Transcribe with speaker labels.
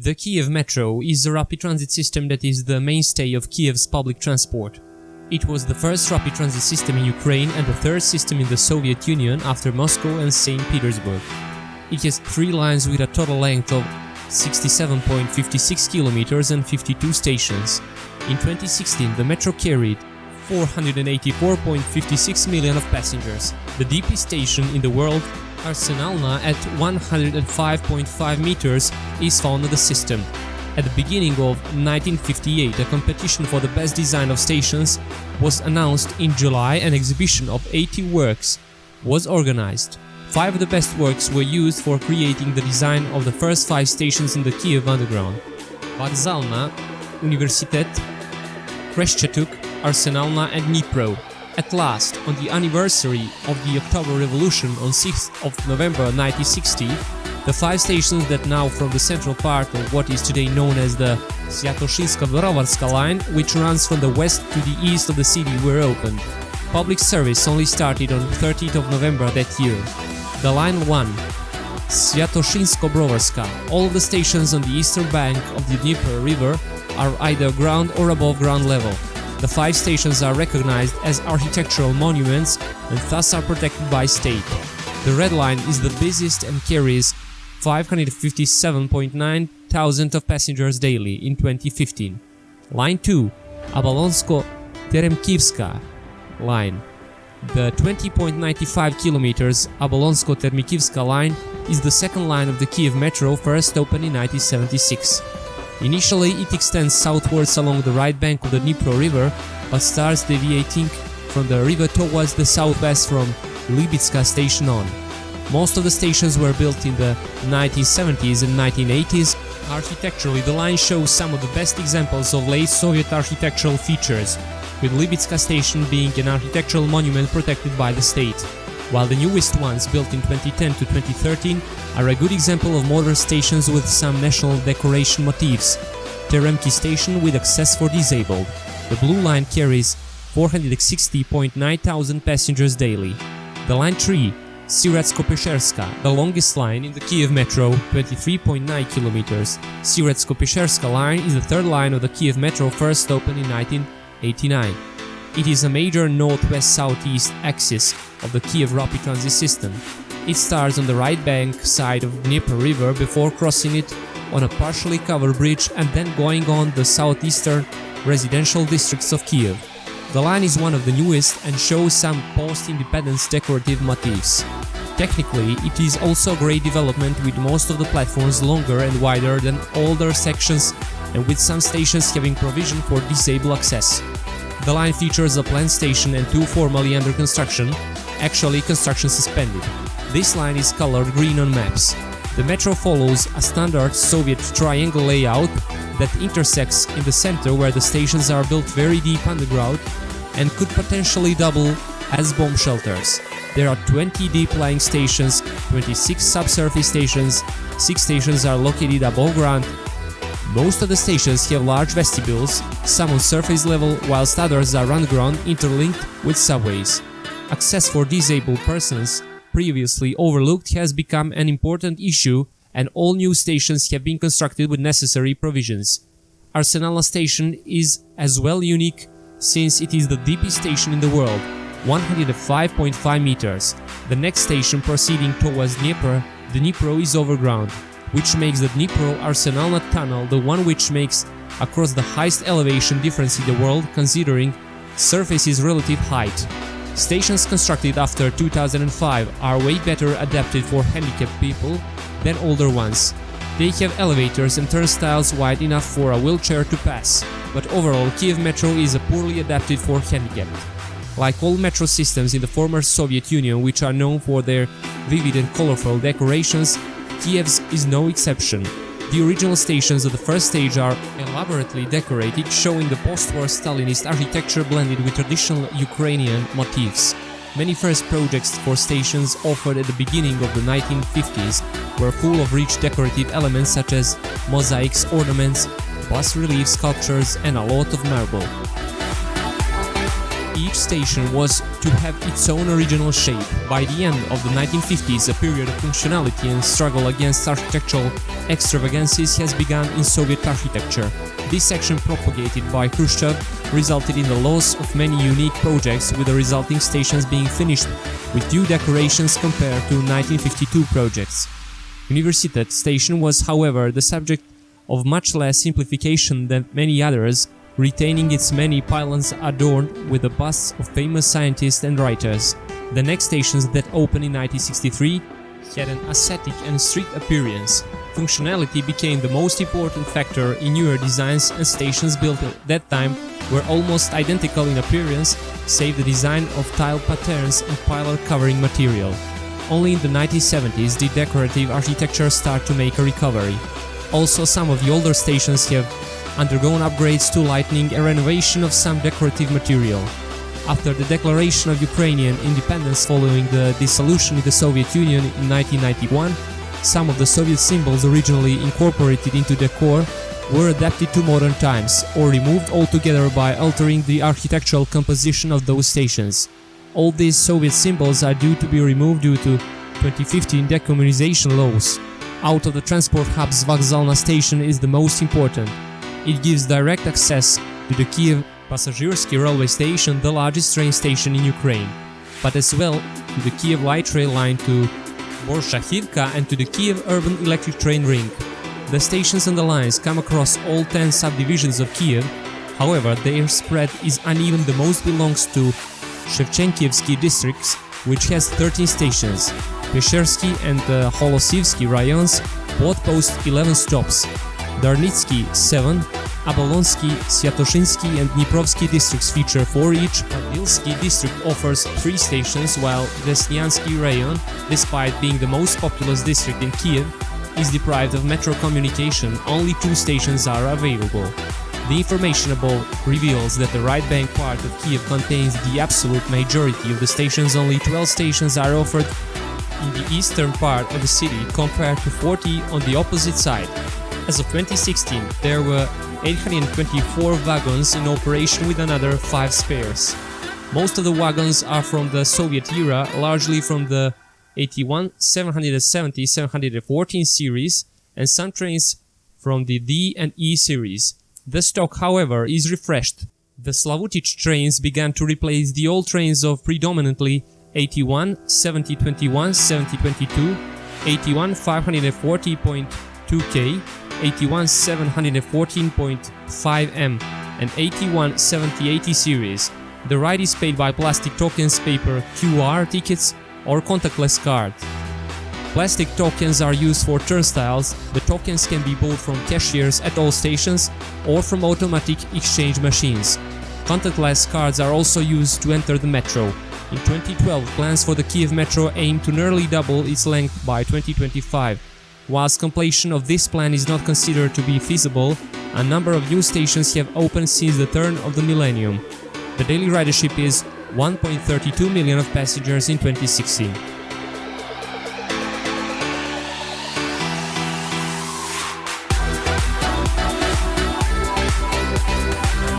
Speaker 1: The Kiev Metro is a rapid transit system that is the mainstay of Kiev's public transport. It was the first rapid transit system in Ukraine and the third system in the Soviet Union after Moscow and St. Petersburg. It has 3 lines with a total length of 67.56 kilometers and 52 stations. In 2016, the metro carried 484.56 million of passengers. The deepest station in the world, Arsenalna, at 105.5 meters, is found on the system. At the beginning of 1958, a competition for the best design of stations was announced in July. An exhibition of 80 works was organized. 5 of the best works were used for creating the design of the first 5 stations in the Kiev Underground: Vokzalna, Universitet, Kreshchetuk, Arsenalna and Dnipro. At last, on the anniversary of the October Revolution on 6th of November 1960, the 5 stations that now form the central part of what is today known as the Sviatoshinsko-Brovarska line, which runs from the west to the east of the city, were opened. Public service only started on 13th of November that year. The line 1, Sviatoshinsko-Brovarska. All of the stations on the eastern bank of the Dnieper River are either ground or above ground level. The 5 stations are recognized as architectural monuments and thus are protected by state. The red line is the busiest and carries 557.9 thousand of passengers daily in 2015. Line 2, Abolonsko-Teremkivska line. The 20.95 kilometers Abolonsko-Teremkivska line is the second line of the Kiev Metro, first opened in 1976. Initially, it extends southwards along the right bank of the Dnipro River, but starts deviating from the river towards the southwest from Libitska station on. Most of the stations were built in the 1970s and 1980s. Architecturally, the line shows some of the best examples of late Soviet architectural features, with Libitska station being an architectural monument protected by the state, while the newest ones, built in 2010 to 2013, are a good example of modern stations with some national decoration motifs. Teremki station with access for disabled. The blue line carries 460.9 thousand passengers daily. The line 3, Siretsko-Pesherska, the longest line in the Kiev Metro, 23.9 kilometers. Siretsko-Pesherska line is the third line of the Kiev Metro, first opened in 1989. It is a major northwest-southeast axis of the Kiev rapid transit system. It starts on the right bank side of Dnieper River before crossing it on a partially covered bridge and then going on the southeastern residential districts of Kiev. The line is one of the newest and shows some post-independence decorative motifs. Technically, it is also a great development, with most of the platforms longer and wider than older sections and with some stations having provision for disabled access. The line features a planned station and 2 formerly under construction, actually construction suspended. This line is colored green on maps. The metro follows a standard Soviet triangle layout that intersects in the center, where the stations are built very deep underground and could potentially double as bomb shelters. There are 20 deep-lying stations, 26 subsurface stations, 6 stations are located above ground. Most of the stations have large vestibules, some on surface level, whilst others are underground, interlinked with subways. Access for disabled persons, previously overlooked, has become an important issue, and all new stations have been constructed with necessary provisions. Arsenalna station is as well unique, since it is the deepest station in the world, 105.5 meters. The next station proceeding towards Dnieper, the Dnipro, is overground, which makes the Dnipro-Arsenalna tunnel the one which makes across the highest elevation difference in the world, considering surface's relative height. Stations constructed after 2005 are way better adapted for handicapped people than older ones. They have elevators and turnstiles wide enough for a wheelchair to pass, but overall Kiev Metro is poorly adapted for handicapped. Like all metro systems in the former Soviet Union, which are known for their vivid and colorful decorations, Kiev's is no exception. The original stations of the first stage are elaborately decorated, showing the post-war Stalinist architecture blended with traditional Ukrainian motifs. Many first projects for stations offered at the beginning of the 1950s were full of rich decorative elements such as mosaics, ornaments, bas-relief sculptures and a lot of marble. each station was to have its own original shape. By the end of the 1950s, a period of functionality and struggle against architectural extravagances has begun in Soviet architecture. This action, propagated by Khrushchev, resulted in the loss of many unique projects, with the resulting stations being finished with few decorations compared to 1952 projects. Universitet station was, however, the subject of much less simplification than many others, retaining its many pylons adorned with the busts of famous scientists and writers. The next stations that opened in 1963 had an ascetic and strict appearance. Functionality became the most important factor in newer designs, and stations built at that time were almost identical in appearance, save the design of tile patterns and pillar covering material. Only in the 1970s did decorative architecture start to make a recovery. Also, some of the older stations have undergone upgrades to lighting and renovation of some decorative material. After the declaration of Ukrainian independence following the dissolution of the Soviet Union in 1991, some of the Soviet symbols originally incorporated into decor were adapted to modern times, or removed altogether by altering the architectural composition of those stations. All these Soviet symbols are due to be removed due to 2015 decommunization laws. Out of the transport hubs, Vokzalna station is the most important. It gives direct access to the Kiev Passazhirsky railway station, the largest train station in Ukraine, but as well to the Kiev light rail line to Borshachivka and to the Kiev urban electric train ring. The stations and the lines come across all 10 subdivisions of Kiev. However, their spread is uneven. The most belongs to Shevchenkivsky districts, which has 13 stations. Peshersky and Holosivsky rayons both post 11 stops. Darnitsky 7, Abolonsky, Sviatoshinsky and Dniprovsky districts feature 4 each. Podilsky district offers 3 stations, while Vesnyansky rayon, despite being the most populous district in Kiev, is deprived of metro communication. Only 2 stations are available. The information above reveals that the right bank part of Kiev contains the absolute majority of the stations. Only 12 stations are offered in the eastern part of the city, compared to 40 on the opposite side. As of 2016, there were 824 wagons in operation, with another 5 spares. Most of the wagons are from the Soviet era, largely from the 81, 770, 714 series, and some trains from the D and E series. The stock, however, is refreshed. The Slavutich trains began to replace the old trains of predominantly 81, 7021, 7022, 81 540.2K, 81 714.5M, and 81 7080 series. The ride is paid by plastic tokens, paper, QR tickets, or contactless card. Plastic tokens are used for turnstiles. The tokens can be bought from cashiers at all stations or from automatic exchange machines. Contactless cards are also used to enter the metro. In 2012, plans for the Kiev metro aim to nearly double its length by 2025. Whilst completion of this plan is not considered to be feasible, a number of new stations have opened since the turn of the millennium. The daily ridership is 1.32 million of passengers in 2016.